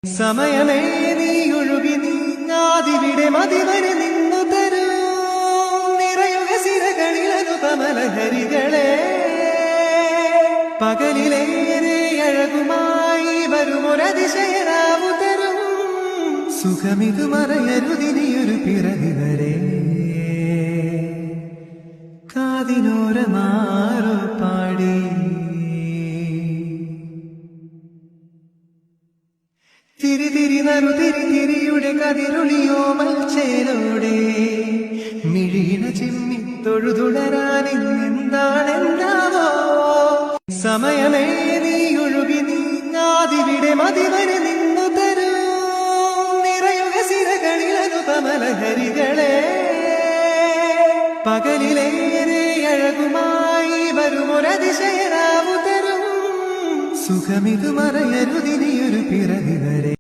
സമയമേ നീ ഒഴുകി നീങ്ങാതിവിടെ മതിവരെ നിന്നു തരൂ നിറയുക സിരകളിലതു കമലഹരികളെ പകലിലേറെ അഴകുമായി വരുമൊരതിശയരാവു തരും സുഖമിതു മറയരുതിനിയൊരു പിറവി വരെ കാതിനോരമാറു പാടി തിരി തിരി നറു തിരി തിരിയുടെ കതിരൊളിയോ മൽച്ചേലോടെ മിഴീണ ചിമ്മി തൊഴുതുടരാനെന്താണെന്താവോ സമയമേ നീ ഒഴുകി നീങ്ങാതിവിടെ മതിവരെ നിന്നു തരൂ നിറയുക സിരകളിലതു കമലഹരികളെ പകലിലേറെ അഴകുമായി വരുമൊരതിശയരാവു തരും സുഖമിതു മറയരുതിനിയൊരു പിറവി വരെ